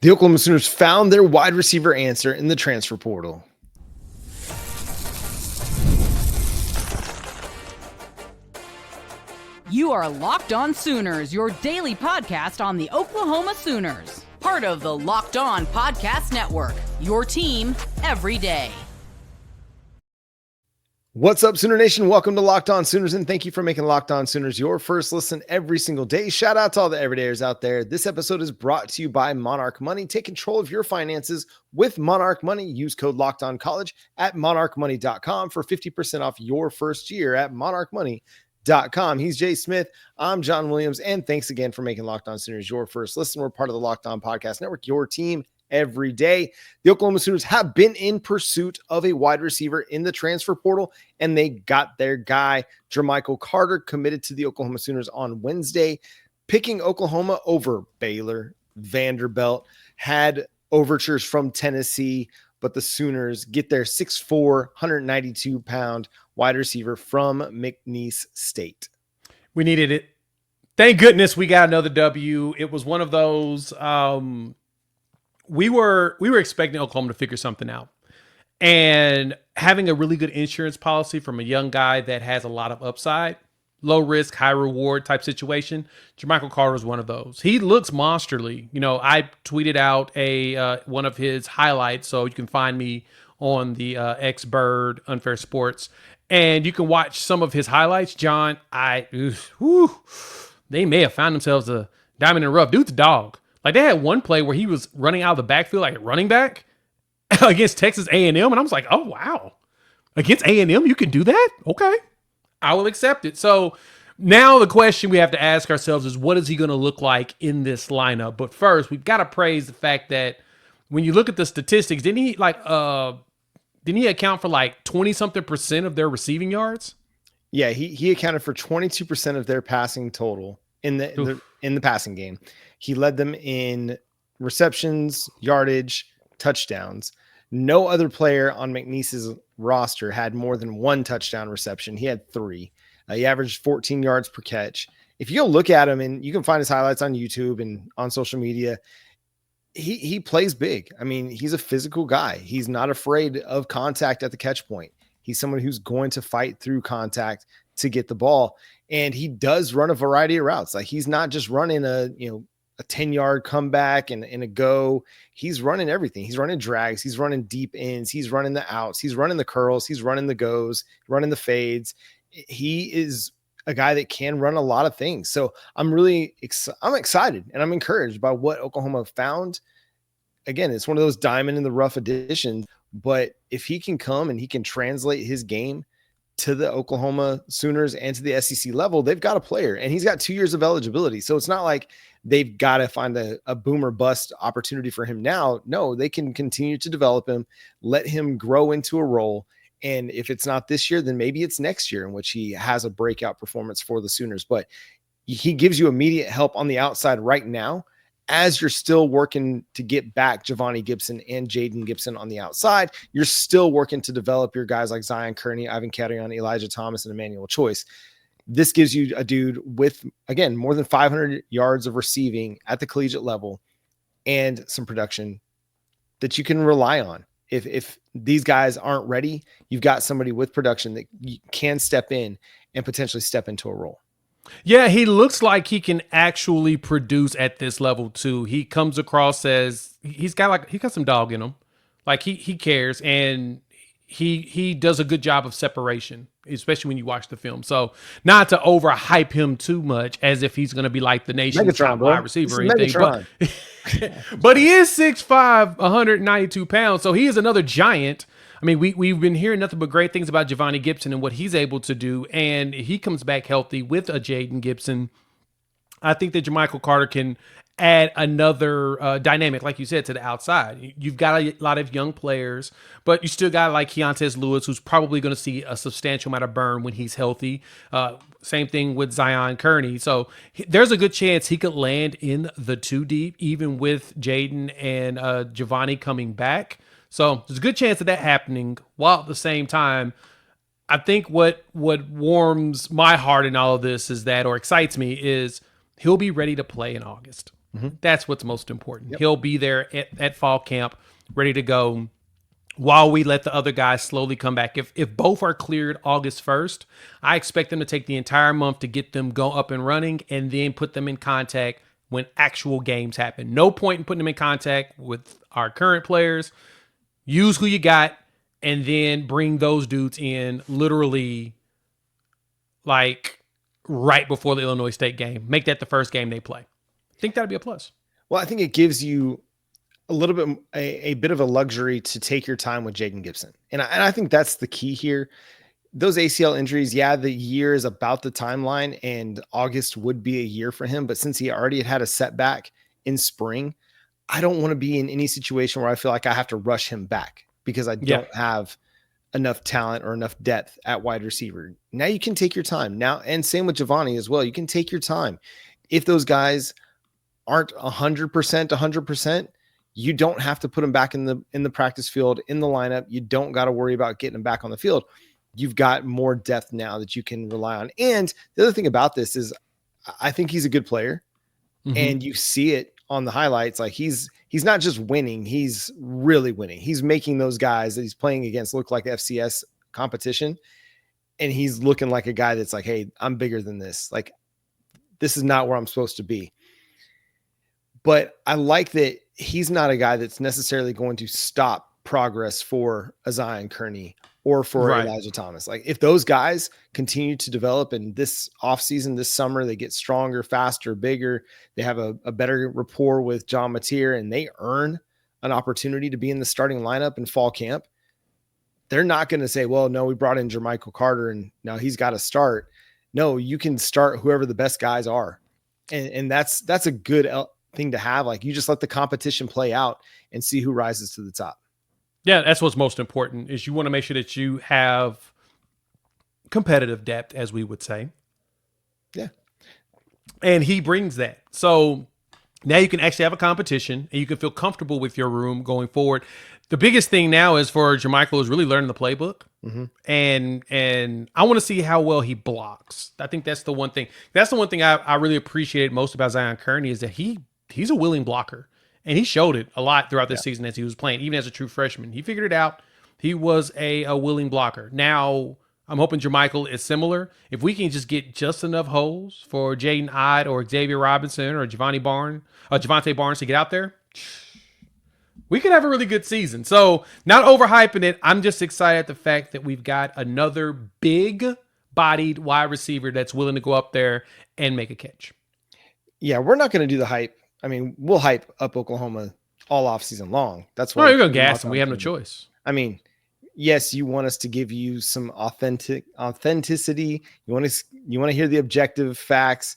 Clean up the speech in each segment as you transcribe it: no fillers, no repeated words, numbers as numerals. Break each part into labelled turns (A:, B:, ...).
A: The Oklahoma Sooners found their wide receiver answer in the transfer portal.
B: You are Locked On Sooners, your daily podcast on the Oklahoma Sooners. Part of the Locked On Podcast Network, your team every day.
A: What's up, Sooner Nation? Welcome to Locked On Sooners, and thank you for making Locked On Sooners your first listen every single day. Shout out to all the everydayers out there. This episode is brought to you by Monarch Money. Take control of your finances with Monarch Money. Use code LOCKEDONCollege at monarchmoney.com for 50% off your first year at monarchmoney.com. He's Jay Smith. I'm John Williams, and thanks again for making Locked On Sooners your first listen. We're part of the Locked On Podcast Network, your team every day. The Oklahoma Sooners have been in pursuit of a wide receiver in the transfer portal, and they got their guy. Jer'michael Carter committed to the Oklahoma Sooners on Wednesday, picking Oklahoma over Baylor. Vanderbilt had overtures from Tennessee, but the Sooners get their 6'4", 192-pound wide receiver from McNeese State.
C: We needed it. Thank goodness we got another W. It was one of those we were expecting Oklahoma to figure something out. And having a really good insurance policy from a young guy that has a lot of upside, low risk, high reward type situation, Jer'michael Carter is one of those. He looks monsterly. You know, I tweeted out one of his highlights, so you can find me on the X-Bird Unfair Sports, and you can watch some of his highlights. John, they may have found themselves a diamond in the rough. Dude's a dog. Like, they had one play where he was running out of the backfield like a running back against Texas A&M, and I was like, oh, wow. Against A&M, you can do that? Okay. I will accept it. So now the question we have to ask ourselves is, what is he going to look like in this lineup? But first, we've got to praise the fact that when you look at the statistics, didn't he account for like 20-something% of their receiving yards?
A: Yeah, he accounted for 22% of their passing total in the passing game. He led them in receptions, yardage, touchdowns. No other player on McNeese's roster had more than one touchdown reception. He had 3. He averaged 14 yards per catch. If you go look at him, and you can find his highlights on YouTube and on social media, he plays big. I mean, he's a physical guy. He's not afraid of contact at the catch point. He's someone who's going to fight through contact to get the ball. And he does run a variety of routes. Like, he's not just running a 10-yard comeback and a go. He's running everything. He's running drags. He's running deep ins. He's running the outs. He's running the curls. He's running the goes, running the fades. He is a guy that can run a lot of things. So I'm excited and I'm encouraged by what Oklahoma found. Again, it's one of those diamond in the rough additions, but if he can come and he can translate his game to the Oklahoma Sooners and to the SEC level, they've got a player, and he's got 2 years of eligibility. So it's not like they've got to find a boom or bust opportunity for him now. No, they can continue to develop him, let him grow into a role. And if it's not this year, then maybe it's next year in which he has a breakout performance for the Sooners. But he gives you immediate help on the outside right now, as you're still working to get back Javonte Gibson and Jaden Gibson on the outside. You're still working to develop your guys like Zion Kearney, Ivan Carrion, Elijah Thomas, and Emmanuel Choice. This gives you a dude with, again, more than 500 yards of receiving at the collegiate level and some production that you can rely on. If these guys aren't ready, you've got somebody with production that can step in and potentially step into a role.
C: Yeah, he looks like he can actually produce at this level too. He comes across as he's got some dog in him. Like he cares, and he does a good job of separation, especially when you watch the film. So not to overhype him too much as if he's going to be like the nation's top wide receiver or anything. But he is 6'5", 192 pounds. So he is another giant. I mean, we've been hearing nothing but great things about Javonte Gibson and what he's able to do, and he comes back healthy with a Jaden Gibson. I think that Jer'michael Carter can add another dynamic, like you said, to the outside. You've got a lot of young players, but you still got like Keontez Lewis, who's probably going to see a substantial amount of burn when he's healthy. Same thing with Zion Kearney. So there's a good chance he could land in the 2 deep, even with Jaden and Javonte coming back. So there's a good chance of that happening, while at the same time, I think what warms my heart in all of this is that, or excites me, is he'll be ready to play in August. That's what's most important.
A: Yep.
C: He'll be there at fall camp, ready to go, while we let the other guys slowly come back. If both are cleared August 1st, I expect them to take the entire month to get them go up and running and then put them in contact when actual games happen. No point in putting them in contact with our current players. Use who you got and then bring those dudes in literally like right before the Illinois State game. Make that the first game they play. I think that'd be a plus.
A: Well, I think it gives you a little bit, a bit of a luxury to take your time with Jaden Gibson. And I think that's the key here. Those ACL injuries, yeah, the year is about the timeline and August would be a year for him. But since he already had a setback in spring, I don't want to be in any situation where I feel like I have to rush him back because I don't have enough talent or enough depth at wide receiver. Now you can take your time now. And same with Giovanni as well. You can take your time. If those guys aren't 100%, you don't have to put them back in the practice field, in the lineup. You don't got to worry about getting them back on the field. You've got more depth now that you can rely on. And the other thing about this is I think he's a good player and you see it on the highlights. Like he's not just winning, he's really winning. He's making those guys that he's playing against look like FCS competition. And he's looking like a guy that's like, hey, I'm bigger than this. Like, this is not where I'm supposed to be. But I like that he's not a guy that's necessarily going to stop progress for a Zion Kearney or for Elijah Thomas. Like if those guys continue to develop in this offseason, this summer, they get stronger, faster, bigger, they have a better rapport with John Mateer and they earn an opportunity to be in the starting lineup in fall camp. They're not going to say, well, no, we brought in Jer'michael Carter and now he's got to start. No, you can start whoever the best guys are. And that's a good thing to have. Like you just let the competition play out and see who rises to the top.
C: Yeah, that's what's most important is you want to make sure that you have competitive depth, as we would say.
A: Yeah.
C: And he brings that. So now you can actually have a competition and you can feel comfortable with your room going forward. The biggest thing now is for Jer'michael is really learning the playbook. And I want to see how well he blocks. I think that's the one thing. That's the one thing I really appreciated most about Zion Kearney is that he's a willing blocker. And he showed it a lot throughout this season as he was playing, even as a true freshman. He figured it out. He was a willing blocker. Now, I'm hoping Jer'michael is similar. If we can just get just enough holes for Jaden Ide or Xavier Robinson or Javante Barnes to get out there, we could have a really good season. So, not overhyping it. I'm just excited at the fact that we've got another big-bodied wide receiver that's willing to go up there and make a catch.
A: Yeah, we're not going to do the hype. I mean, we'll hype up Oklahoma all off season long. That's why
C: we're going to gas them. We have no choice.
A: I mean, yes, you want us to give you some authenticity. You want to hear the objective facts,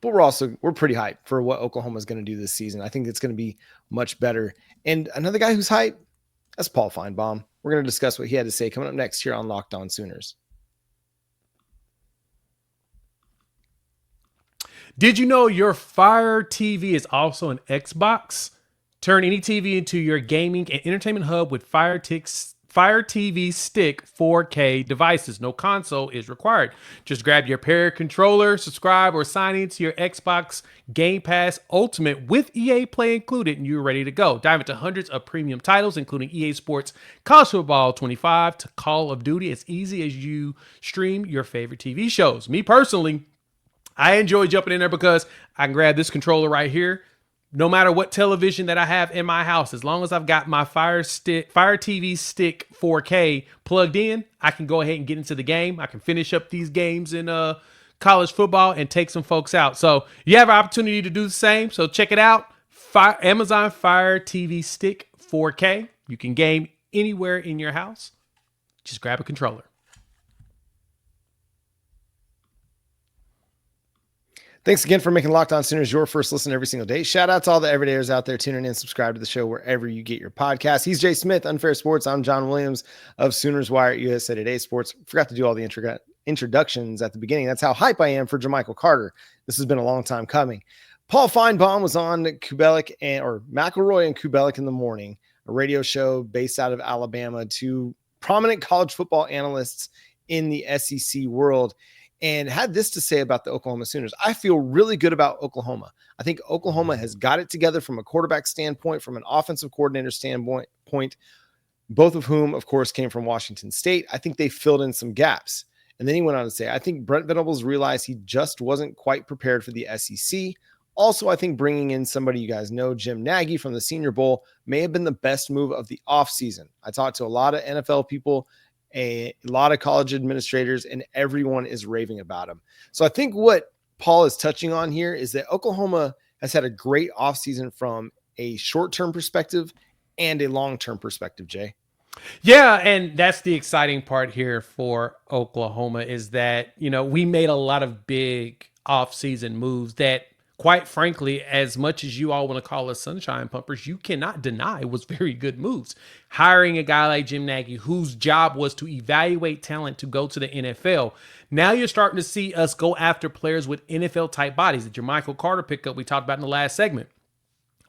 A: but we're pretty hyped for what Oklahoma is going to do this season. I think it's going to be much better. And another guy who's hyped, that's Paul Finebaum. We're going to discuss what he had to say coming up next here on Locked On Sooners.
C: Did you know your Fire TV is also an Xbox? Turn any TV into your gaming and entertainment hub with Fire TV Stick 4K devices. No console is required. Just grab your pair controller, subscribe, or sign into your Xbox Game Pass Ultimate with EA Play included, and you're ready to go. Dive into hundreds of premium titles, including EA Sports, College Football 25 to Call of Duty, as easy as you stream your favorite TV shows. Me personally, I enjoy jumping in there because I can grab this controller right here. No matter what television that I have in my house, as long as I've got my Fire TV Stick 4K plugged in, I can go ahead and get into the game. I can finish up these games in college football and take some folks out. So you have an opportunity to do the same. So check it out. Amazon Fire TV Stick 4K. You can game anywhere in your house. Just grab a controller.
A: Thanks again for making Locked On Sooners your first listen every single day. Shout out to all the everydayers out there tuning in. Subscribe to the show wherever you get your podcast. He's Jay Smith, Unfair Sports. I'm John Williams of Sooners Wire at USA Today Sports. Forgot to do all the introductions at the beginning. That's how hype I am for Jer'michael Carter. This has been a long time coming. Paul Finebaum was on McElroy and Kubelic in the Morning, a radio show based out of Alabama, two prominent college football analysts in the SEC world. and had this to say about the Oklahoma Sooners. I feel really good about Oklahoma. I think Oklahoma has got it together from a quarterback standpoint, from an offensive coordinator standpoint, both of whom, of course, came from Washington State. I think they filled in some gaps. And then he went on to say, I think Brent Venables realized he just wasn't quite prepared for the SEC. Also, I think bringing in somebody you guys know, Jim Nagy from the Senior Bowl, may have been the best move of the offseason. I talked to a lot of NFL people, a lot of college administrators, and everyone is raving about him. So I think what Paul is touching on here is that Oklahoma has had a great offseason from a short-term perspective and a long-term perspective, Jay.
C: Yeah, and that's the exciting part here for Oklahoma is that, we made a lot of big offseason moves that, quite frankly, as much as you all want to call us sunshine pumpers, you cannot deny was very good moves. Hiring a guy like Jim Nagy, whose job was to evaluate talent to go to the NFL. Now you're starting to see us go after players with NFL-type bodies. The Jer'michael Carter pickup we talked about in the last segment.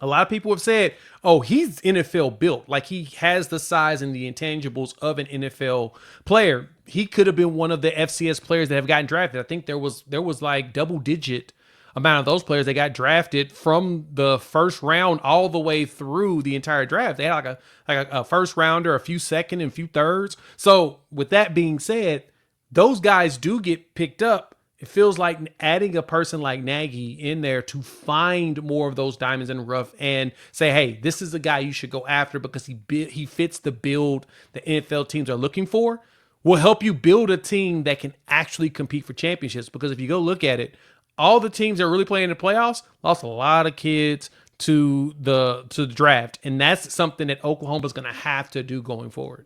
C: A lot of people have said, oh, he's NFL built. Like he has the size and the intangibles of an NFL player. He could have been one of the FCS players that have gotten drafted. I think there was like double-digit amount of those players that got drafted from the first round all the way through the entire draft. They had like a first rounder, a few second and a few thirds. So with that being said, those guys do get picked up. It feels like adding a person like Nagy in there to find more of those diamonds in the rough and say, hey, this is the guy you should go after because he fits the build the NFL teams are looking for, will help you build a team that can actually compete for championships. Because if you go look at it, all the teams that are really playing in the playoffs lost a lot of kids to the draft. And that's something that Oklahoma is going to have to do going forward.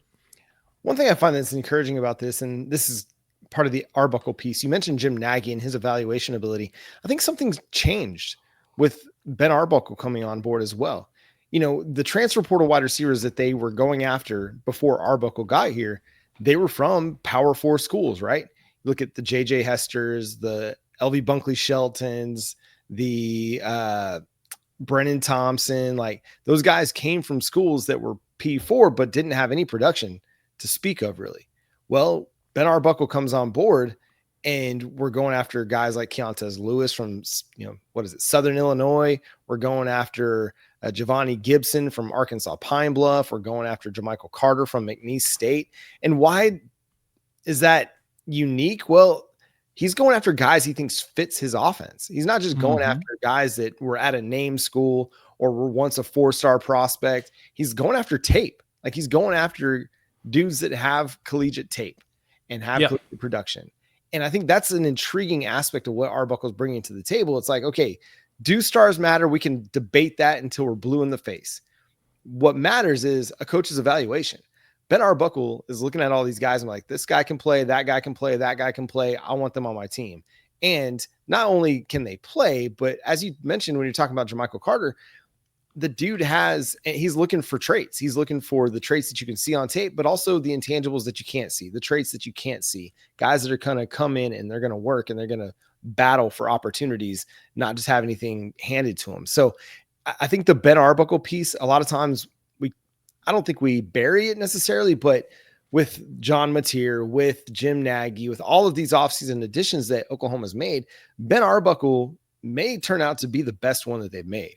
A: One thing I find that's encouraging about this, and this is part of the Arbuckle piece, you mentioned Jim Nagy and his evaluation ability. I think something's changed with Ben Arbuckle coming on board as well. The transfer portal wide receivers that they were going after before Arbuckle got here, they were from Power 4 schools, right? Look at the J.J. Hesters, the LV Bunkley Sheltons, the Brennan Thompson, like those guys came from schools that were P4, but didn't have any production to speak of really. Well, Ben Arbuckle comes on board and we're going after guys like Keontez Lewis from, Southern Illinois. We're going after Giovanni Gibson from Arkansas Pine Bluff. We're going after Jer'michael Carter from McNeese State. And why is that unique? Well, he's going after guys he thinks fits his offense. He's not just going after guys that were at a name school or were once a 4-star prospect. He's going after tape. Like he's going after dudes that have collegiate tape and have collegiate production. And I think that's an intriguing aspect of what Arbuckle's bringing to the table. It's like, okay, do stars matter? We can debate that until we're blue in the face. What matters is a coach's evaluation. Ben Arbuckle is looking at all these guys and like, this guy can play, that guy can play, that guy can play. I want them on my team. And not only can they play, but as you mentioned, when you're talking about Jer'michael Carter, the dude he's looking for traits. He's looking for the traits that you can see on tape, but also the intangibles that you can't see, the traits that you can't see, guys that are going to come in and they're going to work and they're going to battle for opportunities, not just have anything handed to them. So I think the Ben Arbuckle piece, a lot of times I don't think we bury it necessarily, but with John Mateer, with Jim Nagy, with all of these offseason additions that Oklahoma's made, Ben Arbuckle may turn out to be the best one that they've made.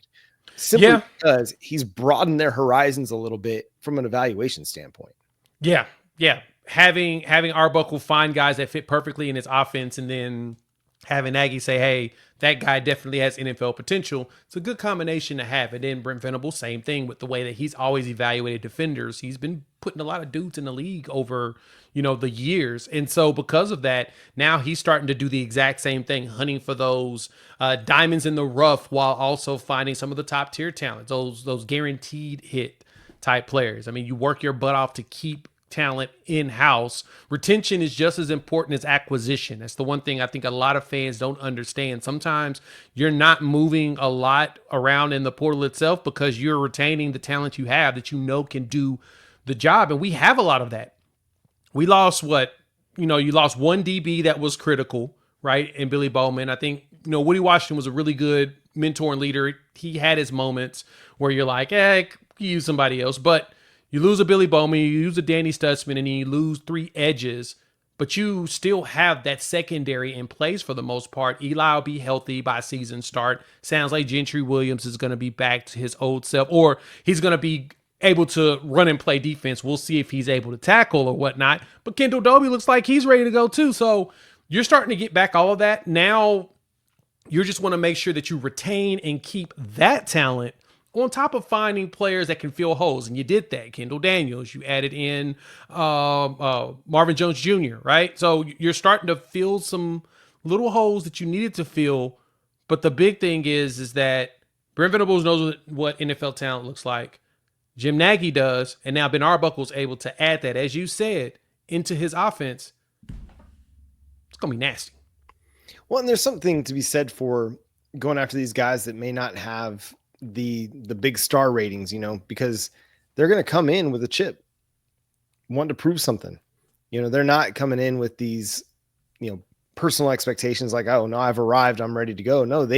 A: Simply because he's broadened their horizons a little bit from an evaluation standpoint.
C: Yeah. Having Arbuckle find guys that fit perfectly in his offense and then having Nagy say, hey, that guy definitely has NFL potential. It's a good combination to have. And then Brent Venables, same thing with the way that he's always evaluated defenders. He's been putting a lot of dudes in the league over, the years. And so because of that, now he's starting to do the exact same thing, hunting for those diamonds in the rough while also finding some of the top tier talents, those guaranteed hit type players. I mean, you work your butt off to keep talent in-house. Retention is just as important as acquisition. That's the one thing I think a lot of fans don't understand. Sometimes you're not moving a lot around in the portal itself because you're retaining the talent you have that can do the job. And we have a lot of that. We lost you lost one DB that was critical, right? And Billy Bowman. I think, Woody Washington was a really good mentor and leader. He had his moments where you're like, you use somebody else, but you lose a Billy Bowman, you use a Danny Stutzman, and you lose 3 edges. but you still have that secondary in place for the most part. Eli will be healthy by season start. Sounds like Gentry Williams is going to be back to his old self, or he's going to be able to run and play defense. We'll see if he's able to tackle or whatnot. But Kendall Dobie looks like he's ready to go too. So you're starting to get back all of that. Now you just want to make sure that you retain and keep that talent on top of finding players that can fill holes. And you did that. Kendall Daniels, you added in Marvin Jones Jr., right? So you're starting to fill some little holes that you needed to fill. But the big thing is that Brent Venables knows what NFL talent looks like. Jim Nagy does. And now Ben Arbuckle is able to add that, as you said, into his offense. It's going to be nasty.
A: Well, and there's something to be said for going after these guys that may not have the big star ratings, because they're going to come in with a chip, wanting to prove something. They're not coming in with these, personal expectations like, oh no, I've arrived, I'm ready to go. No,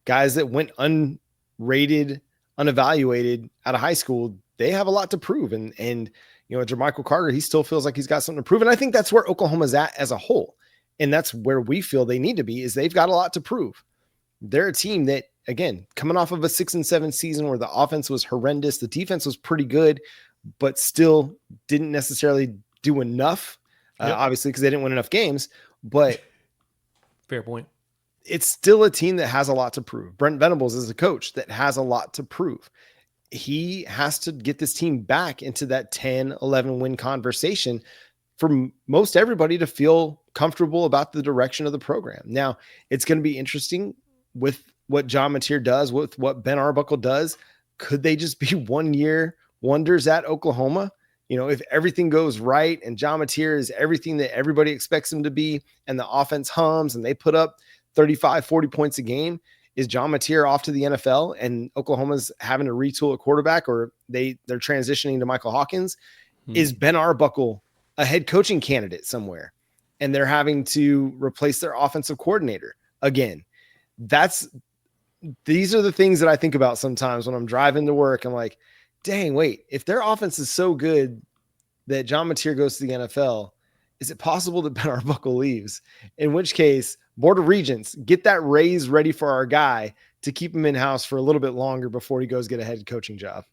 A: guys that went unrated, unevaluated out of high school, they have a lot to prove. And Jer'michael Carter, he still feels like he's got something to prove. And I think that's where Oklahoma's at as a whole. And that's where we feel they need to be, is they've got a lot to prove. They're a team that, again, coming off of a 6-7 season where the offense was horrendous, the defense was pretty good, but still didn't necessarily do enough, obviously, because they didn't win enough games. But
C: fair point.
A: It's still a team that has a lot to prove. Brent Venables is a coach that has a lot to prove. He has to get this team back into that 10-11 win conversation for most everybody to feel comfortable about the direction of the program. Now, it's going to be interesting with what John Mateer does, with what Ben Arbuckle does. Could they just be 1 year wonders at Oklahoma? If everything goes right and John Mateer is everything that everybody expects him to be, and the offense hums and they put up 35, 40 points a game, is John Mateer off to the NFL and Oklahoma's having to retool a quarterback, or they're transitioning to Michael Hawkins? Is Ben Arbuckle a head coaching candidate somewhere and they're having to replace their offensive coordinator again? These are the things that I think about sometimes when I'm driving to work. I'm like, dang, wait, if their offense is so good that John Mateer goes to the NFL, is it possible that Ben Arbuckle leaves? In which case, Board of Regents, get that raise ready for our guy to keep him in-house for a little bit longer before he goes get a head coaching job.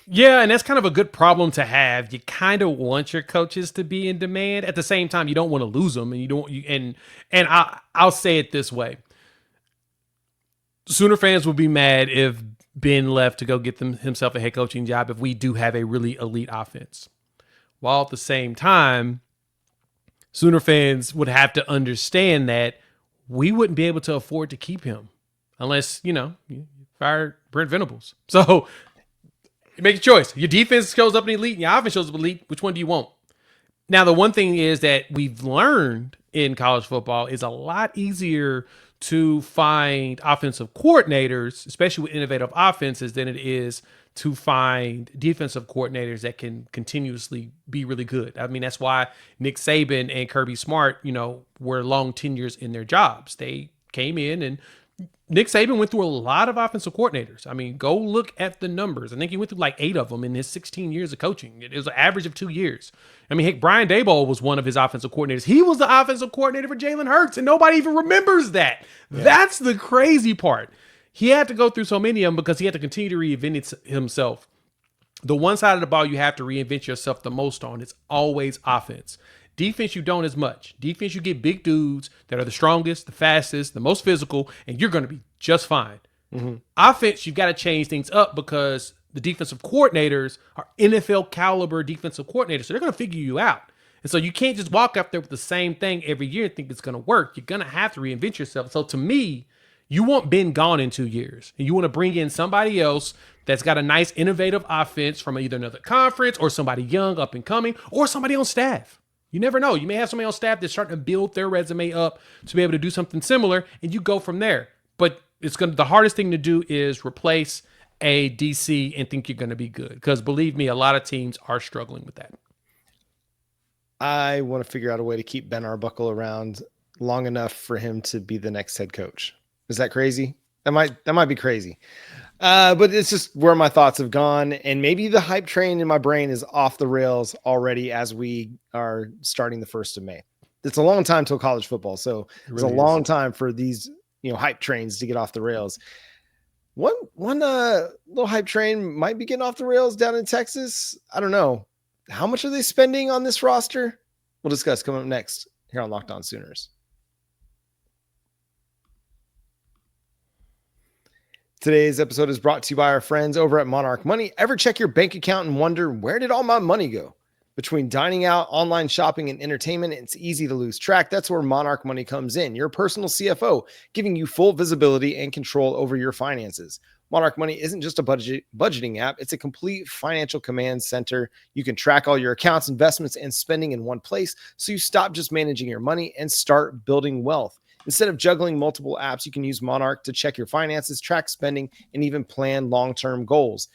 C: Yeah, and that's kind of a good problem to have. You kind of want your coaches to be in demand. At the same time, you don't want to lose them, and I'll say it this way. Sooner fans will be mad if Ben left to go get himself a head coaching job if we do have a really elite offense. While at the same time, Sooner fans would have to understand that we wouldn't be able to afford to keep him unless, you fire Brent Venables. So you make a choice. Your defense shows up in elite and your offense shows up elite. Which one do you want? Now, the one thing is that we've learned in college football is a lot easier to find offensive coordinators, especially with innovative offenses, than it is to find defensive coordinators that can continuously be really good. I mean, that's why Nick Saban and Kirby Smart, were long tenures in their jobs. They came in, and Nick Saban went through a lot of offensive coordinators. I mean, go look at the numbers. I think he went through like 8 of them in his 16 years of coaching. It was an average of 2 years. I mean, heck, Brian Daboll was one of his offensive coordinators. He was the offensive coordinator for Jalen Hurts, and nobody even remembers that. Yeah. That's the crazy part. He had to go through so many of them because he had to continue to reinvent himself. The one side of the ball you have to reinvent yourself the most on is always offense. Defense, you don't as much. Defense, you get big dudes that are the strongest, the fastest, the most physical, and you're going to be just fine. Mm-hmm. Offense, you've got to change things up because the defensive coordinators are NFL caliber defensive coordinators, so they're going to figure you out. And so you can't just walk up there with the same thing every year and think it's going to work. You're going to have to reinvent yourself. So to me, you want Ben gone in 2 years, and you want to bring in somebody else that's got a nice, innovative offense from either another conference or somebody young, up and coming, or somebody on staff. You never know. You may have somebody on staff that's starting to build their resume up to be able to do something similar, and you go from there. But the hardest thing to do is replace a DC and think you're going to be good. Because believe me, a lot of teams are struggling with that.
A: I want to figure out a way to keep Ben Arbuckle around long enough for him to be the next head coach. Is that crazy? That might be crazy. But it's just where my thoughts have gone. And maybe the hype train in my brain is off the rails already as we are starting the 1st of May. it's a long time till college football. So it's
C: really
A: a long time for these, hype trains to get off the rails. One little hype train might be getting off the rails down in Texas. I don't know. How much are they spending on this roster? We'll discuss coming up next here on Locked On Sooners. Today's episode is brought to you by our friends over at Monarch Money. Ever check your bank account and wonder, where did all my money go? Between dining out, online shopping, and entertainment, it's easy to lose track. That's where Monarch Money comes in, your personal CFO, giving you full visibility and control over your finances. Monarch Money isn't just a budgeting app. It's a complete financial command center. You can track all your accounts, investments, and spending in one place, so you stop just managing your money and start building wealth. Instead of juggling multiple apps, you can use Monarch to check your finances, track spending, and even plan long-term goals.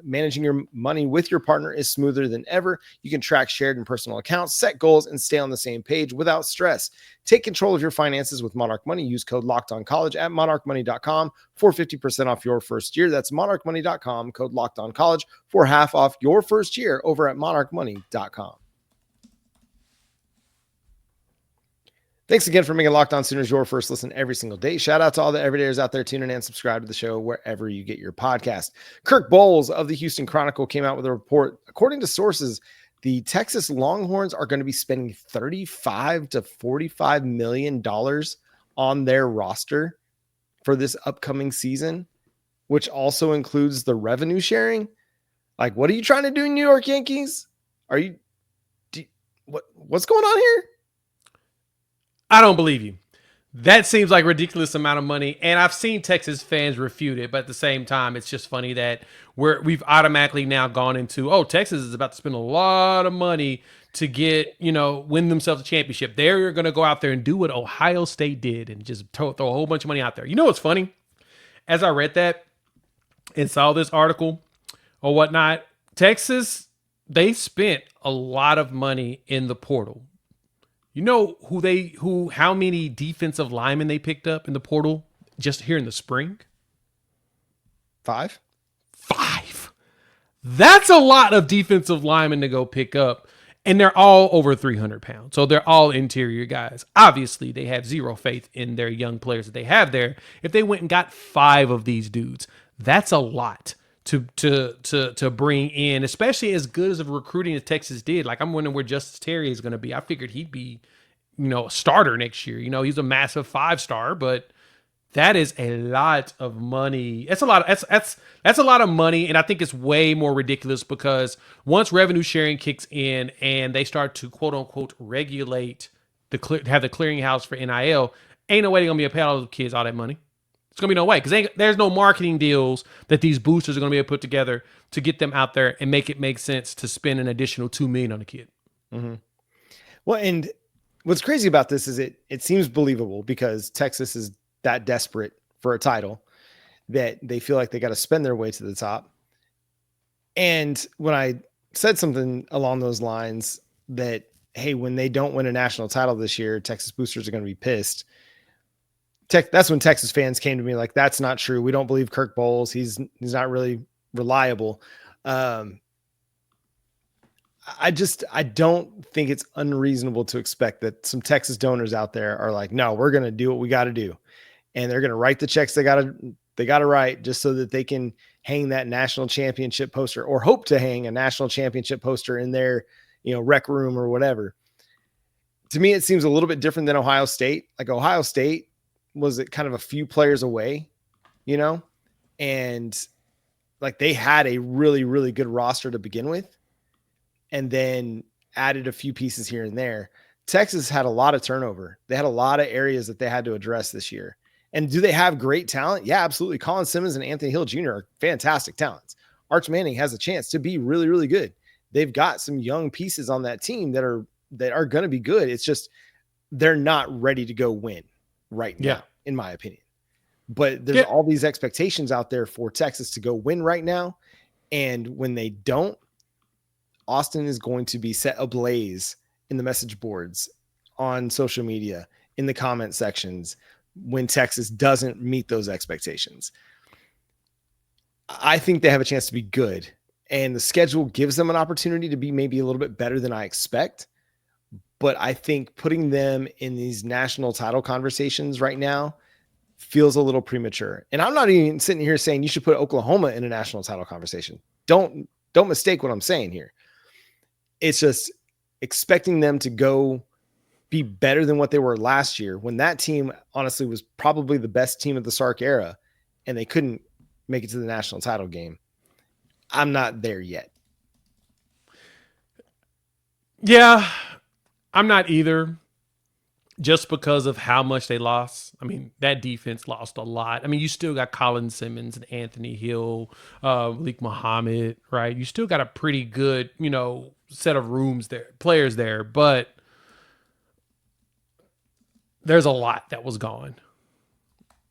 A: Managing your money with your partner is smoother than ever. You can track shared and personal accounts, set goals, and stay on the same page without stress. Take control of your finances with Monarch Money. Use code LOCKEDONCollege at monarchmoney.com for 50% off your first year. That's monarchmoney.com, code LOCKEDONCollege for half off your first year over at monarchmoney.com. Thanks again for making Locked On Sooners your first listen every single day. Shout out to all the everydayers out there tuning in. Subscribe to the show wherever you get your podcast. Kirk Bohls of the Houston Chronicle came out with a report. According to sources, the Texas Longhorns are going to be spending $35 to $45 million on their roster for this upcoming season, which also includes the revenue sharing. Like, what are you trying to do, New York Yankees? What's going on here?
C: I don't believe you. That seems like a ridiculous amount of money. And I've seen Texas fans refute it, but at the same time, it's just funny that we've automatically now gone into, Texas is about to spend a lot of money to get, win themselves a championship. They're going to go out there and do what Ohio State did and just throw a whole bunch of money out there. You know what's funny? As I read that and saw this article or whatnot, Texas, they spent a lot of money in the portal. You know how many defensive linemen they picked up in the portal just here in the spring?
A: 5.
C: That's a lot of defensive linemen to go pick up. And they're all over 300 pounds. So they're all interior guys. Obviously, they have zero faith in their young players that they have there. If they went and got 5 of these dudes, that's a lot to bring in, especially as good as of recruiting as Texas did. Like, I'm wondering where Justice Terry is going to be. I figured he'd be, a starter next year. He's a massive 5-star, but that is a lot of money. That's a lot of money, and I think it's way more ridiculous because once revenue sharing kicks in and they start to quote unquote regulate have the clearinghouse for NIL, ain't no way they're gonna be able to pay all those kids all that money. It's going to be no way because there's no marketing deals that these boosters are going to be able to put together to get them out there and make it make sense to spend an additional $2 million on a kid.
A: Mm-hmm. Well, and what's crazy about this is it seems believable because Texas is that desperate for a title that they feel like they got to spend their way to the top. And when I said something along those lines that, hey, when they don't win a national title this year, Texas boosters are going to be pissed. That's when Texas fans came to me like, that's not true. We don't believe Kirk Bohls. He's not really reliable. I don't think it's unreasonable to expect that some Texas donors out there are like, no, we're going to do what we got to do. And they're going to write the checks they got to write just so that they can hang that national championship poster or hope to hang a national championship poster in their, rec room or whatever. To me, it seems a little bit different than Ohio State. Like Ohio State was it kind of a few players away, and like they had a really, really good roster to begin with and then added a few pieces here and there. Texas had a lot of turnover. They had a lot of areas that they had to address this year. And do they have great talent? Yeah, absolutely. Colin Simmons and Anthony Hill Jr. are fantastic talents. Arch Manning has a chance to be really, really good. They've got some young pieces on that team that are going to be good. It's just they're not ready to go win right now, in my opinion. But there's all these expectations out there for Texas to go win right now. And when they don't, Austin is going to be set ablaze in the message boards, on social media, in the comment sections when Texas doesn't meet those expectations. I think they have a chance to be good, and the schedule gives them an opportunity to be maybe a little bit better than I expect. but I think putting them in these national title conversations right now feels a little premature. And I'm not even sitting here saying you should put Oklahoma in a national title conversation. Don't mistake what I'm saying here. It's just expecting them to go be better than what they were last year, when that team honestly was probably the best team of the Sark era and they couldn't make it to the national title game. I'm not there yet.
C: Yeah, I'm not either, just because of how much they lost. I mean, that defense lost a lot. I mean, you still got Colin Simmons and Anthony Hill, Malik Muhammad, right? You still got a pretty good, set of players there, but there's a lot that was gone.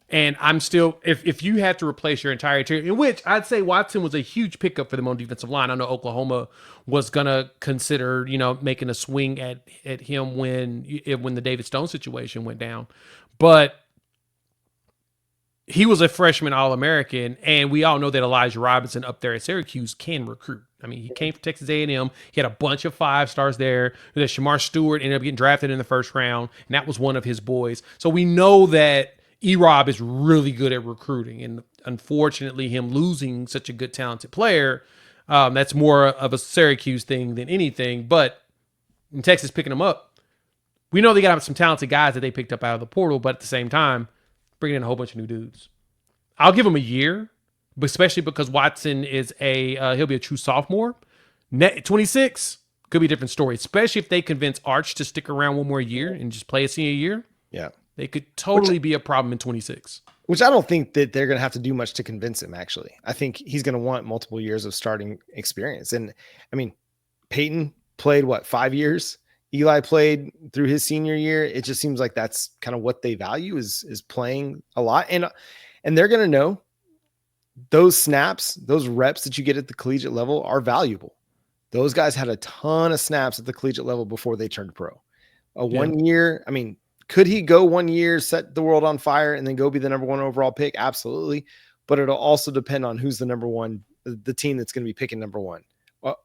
C: And I'm still, if you had to replace your entire interior, in which I'd say Watson was a huge pickup for them on defensive line. I know Oklahoma was going to consider, making a swing at him when the David Stone situation went down. But he was a freshman All-American, and we all know that Elijah Robinson up there at Syracuse can recruit. I mean, he came from Texas A&M. He had a bunch of 5-stars there. That Shamar Stewart ended up getting drafted in the first round, and that was one of his boys. So we know that E-Rob is really good at recruiting, and unfortunately him losing such a good, talented player, that's more of a Syracuse thing than anything. But in Texas picking him up, we know they got some talented guys that they picked up out of the portal, but at the same time, bringing in a whole bunch of new dudes. I'll give him a year, but especially because Watson is he'll be a true sophomore. 26 could be a different story, especially if they convince Arch to stick around one more year and just play a senior year.
A: Yeah.
C: They could totally be a problem in 26.
A: Which I don't think that they're going to have to do much to convince him, actually. I think he's going to want multiple years of starting experience. And, I mean, Peyton played, 5 years? Eli played through his senior year. It just seems like that's kind of what they value is playing a lot. And they're going to know those snaps, those reps that you get at the collegiate level are valuable. Those guys had a ton of snaps at the collegiate level before they turned pro. 1 year, I mean, could he go 1 year, set the world on fire, and then go be the number one overall pick? Absolutely. But it'll also depend on who's the number one, the team that's going to be picking number one.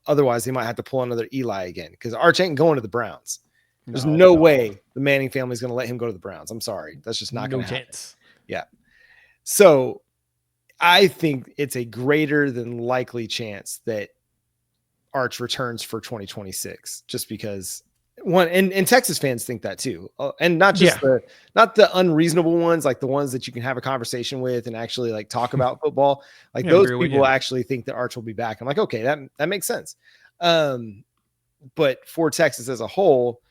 A: Otherwise, they might have to pull another Eli again, because Arch ain't going to the Browns. There's no way the Manning family is going to let him go to the Browns. I'm sorry. That's just not going to happen. Yeah. So I think it's a greater than likely chance that Arch returns for 2026, just because and Texas fans think that too. And not just not the unreasonable ones, like the ones that you can have a conversation with and actually like talk about football. Like those people actually think that Arch will be back. I'm like, okay, that makes sense. But for Texas as a whole,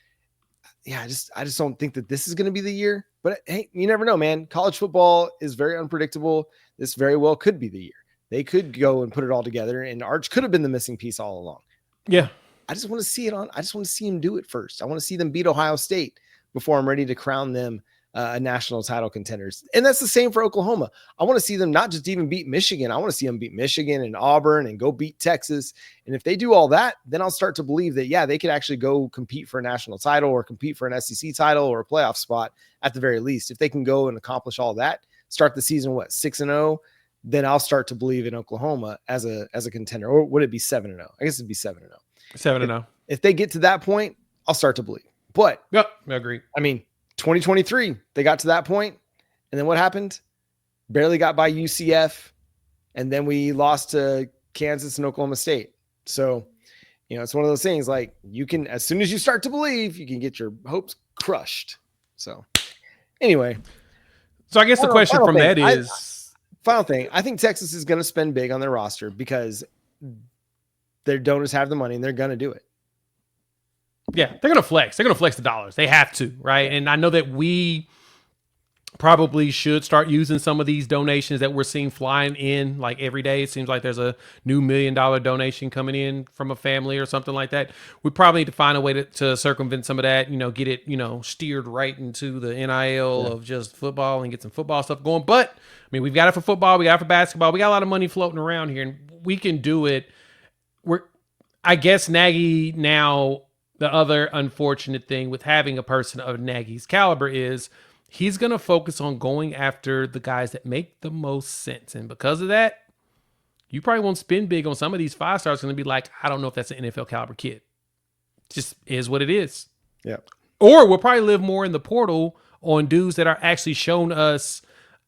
A: I just don't think that this is going to be the year. But hey, you never know, man. College football is very unpredictable. This very well could be the year. They could go and put it all together, and Arch could have been the missing piece all along.
C: Yeah.
A: I just want to see him do it first. I want to see them beat Ohio State before I'm ready to crown them a national title contenders. And that's the same for Oklahoma. I want to see them not just even beat Michigan. I want to see them beat Michigan and Auburn and go beat Texas. And if they do all that, then I'll start to believe that, they could actually go compete for a national title or compete for an SEC title or a playoff spot at the very least. If they can go and accomplish all that, start the season, 6-0, then I'll start to believe in Oklahoma as a contender. Or would it be 7-0? I guess it'd be 7-0.
C: 7-0.
A: If they get to that point, I'll start to believe. But
C: I agree.
A: I mean, 2023, they got to that point, and then what happened? Barely got by UCF, and then we lost to Kansas and Oklahoma State. So, it's one of those things like you can, as soon as you start to believe, you can get your hopes crushed. So, anyway.
C: So I guess the question from that is,
A: final thing. I think Texas is going to spend big on their roster because their donors have the money and they're going to do it.
C: Yeah, they're going to flex. They're going to flex the dollars. They have to, right? And I know that we probably should start using some of these donations that we're seeing flying in like every day. It seems like there's a new $1 million donation coming in from a family or something like that. We probably need to find a way to circumvent some of that, get it, steered right into the NIL of just football and get some football stuff going. But I mean, we've got it for football. We got it for basketball. We got a lot of money floating around here and we can do it. I guess Nagy now, the other unfortunate thing with having a person of Nagy's caliber is he's going to focus on going after the guys that make the most sense. And because of that, you probably won't spend big on some of these 5 stars. Going to be like, I don't know if that's an NFL caliber kid. Just is what it is.
A: Yeah.
C: Or we'll probably live more in the portal on dudes that are actually showing us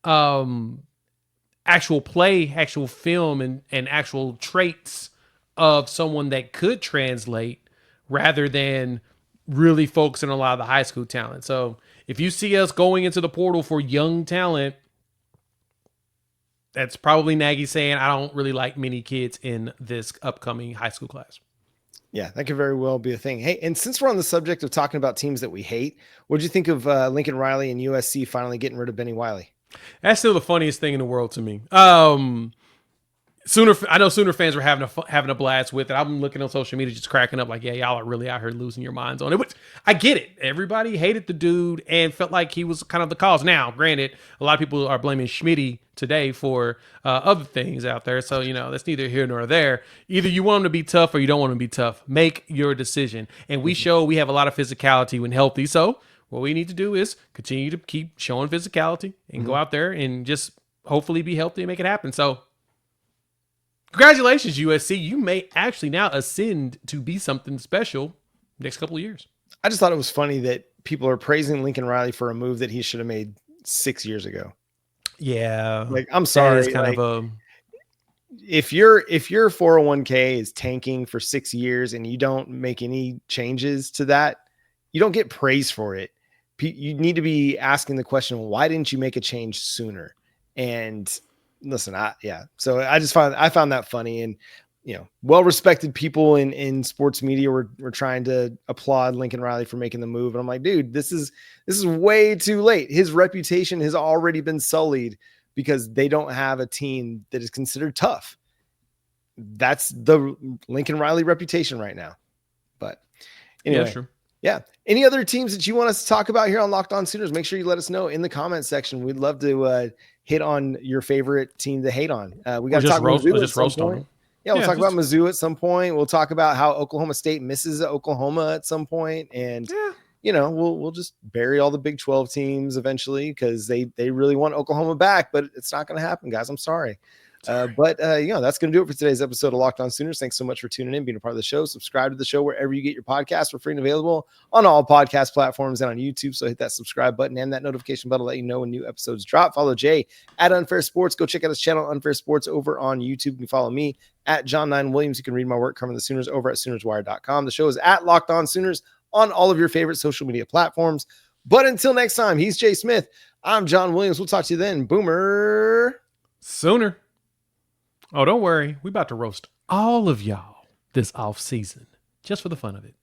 C: actual play, actual film, and actual traits of someone that could translate rather than really focusing on a lot of the high school talent. So if you see us going into the portal for young talent, that's probably Nagy saying, I don't really like many kids in this upcoming high school class.
A: Yeah, that could very well be a thing. Hey, and since we're on the subject of talking about teams that we hate, what did you think of Lincoln Riley and USC finally getting rid of Benny Wiley?
C: That's still the funniest thing in the world to me. I know Sooner fans were having a blast with it. I'm looking on social media, just cracking up, like, yeah, y'all are really out here losing your minds on it. Which I get it. Everybody hated the dude and felt like he was kind of the cause. Now, granted, a lot of people are blaming Schmitty today for other things out there. So, that's neither here nor there. Either you want him to be tough or you don't want him to be tough. Make your decision. And we show we have a lot of physicality when healthy. So what we need to do is continue to keep showing physicality and go out there and just hopefully be healthy and make it happen. So congratulations, USC. You may actually now ascend to be something special next couple of years.
A: I just thought it was funny that people are praising Lincoln Riley for a move that he should have made 6 years ago.
C: Yeah.
A: Like, I'm sorry.
C: It's kind of
A: if your 401k is tanking for 6 years and you don't make any changes to that, you don't get praise for it. You need to be asking the question, why didn't you make a change sooner? And listen, so I found that funny, and well-respected people in sports media were trying to applaud Lincoln Riley for making the move. And I'm like, dude, this is way too late. His reputation has already been sullied because they don't have a team that is considered tough. That's the Lincoln Riley reputation right now. But anyway,
C: yeah, sure.
A: Yeah. Any other teams that you want us to talk about here on Locked On Sooners? Make sure you let us know in the comment section. We'd love to hit on your favorite team to hate on. We got to talk about Mizzou at some point. Yeah, we'll talk about Mizzou at some point. We'll talk about how Oklahoma State misses Oklahoma at some point. And, we'll just bury all the Big 12 teams eventually because they really want Oklahoma back, but it's not going to happen, guys. I'm sorry. But that's going to do it for today's episode of Locked On Sooners. Thanks so much for tuning in, being a part of the show. Subscribe to the show wherever you get your podcasts. We're free and available on all podcast platforms and on YouTube. So hit that subscribe button and that notification bell to let you know when new episodes drop. Follow Jay at Unfair Sports. Go check out his channel, Unfair Sports, over on YouTube. You can follow me at John9Williams. You can read my work covering the Sooners over at SoonersWire.com. The show is at Locked On Sooners on all of your favorite social media platforms. But until next time, he's Jay Smith. I'm John Williams. We'll talk to you then. Boomer
C: Sooner. Oh, don't worry. We about to roast all of y'all this off season just for the fun of it.